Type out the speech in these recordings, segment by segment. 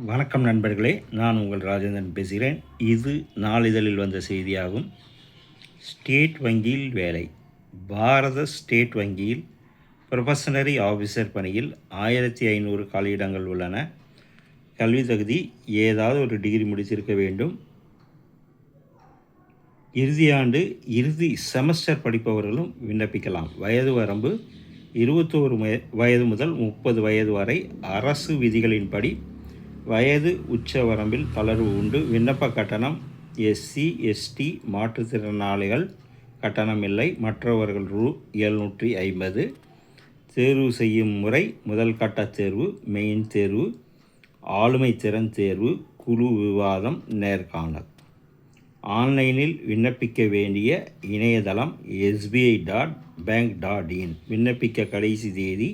வணக்கம் நண்பர்களே, நான் உங்கள் ராஜேந்திரன் பேசுகிறேன். இது நாளிதழில் வந்த செய்தியாகும். ஸ்டேட் வங்கியில் வேலை. பாரத ஸ்டேட் வங்கியில் ப்ரொபஷனரி ஆஃபீஸர் பணியில் 1500 காலியிடங்கள் உள்ளன. கல்வி தகுதி ஏதாவது ஒரு டிகிரி முடித்திருக்க வேண்டும். இறுதி செமஸ்டர் படிப்பவர்களும் விண்ணப்பிக்கலாம். வயது வரம்பு 21 வயது முதல் 30 வயது வரை. அரசு விதிகளின்படி வயது உச்ச வரம்பில் தளர்வு உண்டு. விண்ணப்ப கட்டணம் SC ST மாற்றுத்திறனாளிகள் கட்டணம் இல்லை. மற்றவர்கள் ரூ. 750. தேர்வு செய்யும் முறை: முதல் கட்ட தேர்வு, மெயின் தேர்வு, ஆளுமை திறன் தேர்வு, குழு விவாதம், நேர்காணல். ஆன்லைனில் விண்ணப்பிக்க வேண்டிய இணையதளம் sbi.bank.in. விண்ணப்பிக்க கடைசி தேதி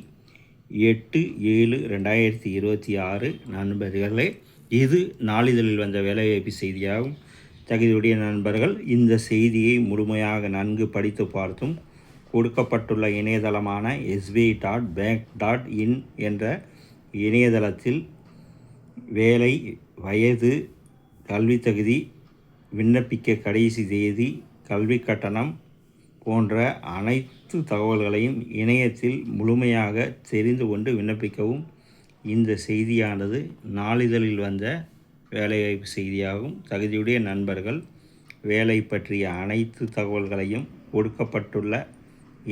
8/7/2026. நண்பர்களே, இது நாளிதழில் வந்த வேலைவாய்ப்பு செய்தியாகும். தகுதியுடைய நண்பர்கள் இந்த செய்தியை முழுமையாக நன்கு படித்து பார்த்தும் கொடுக்கப்பட்டுள்ள இணையதளமான sbi.bank.in என்ற இணையதளத்தில் வேலை, வயது, கல்வி தகுதி, விண்ணப்பிக்க கடைசி தேதி, கல்வி கட்டணம் போன்ற அனைத்து தகவல்களையும் இணையத்தில் முழுமையாக தெரிந்து கொண்டு விண்ணப்பிக்கவும். இந்த செய்தியானது நாளிதழில் வந்த வேலைவாய்ப்பு செய்தியாகும். தகுதியுடைய நண்பர்கள் வேலை பற்றிய அனைத்து தகவல்களையும் கொடுக்கப்பட்டுள்ள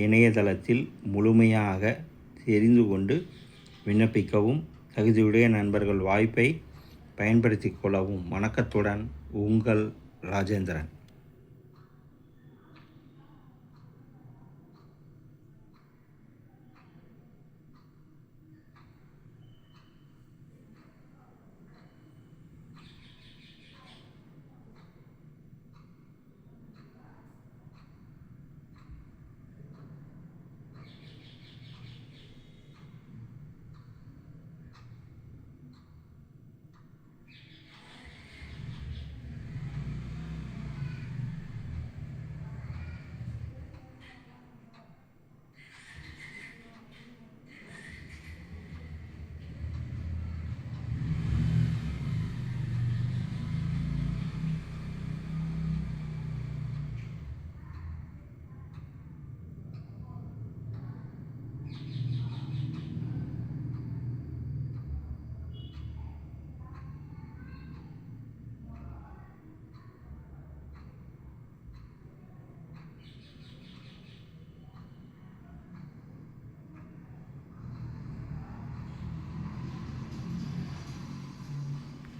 இணையதளத்தில் முழுமையாக தெரிந்து கொண்டு விண்ணப்பிக்கவும். தகுதியுடைய நண்பர்கள் வாய்ப்பை பயன்படுத்தி கொள்ளவும். வணக்கத்துடன் உங்கள் ராஜேந்திரன்.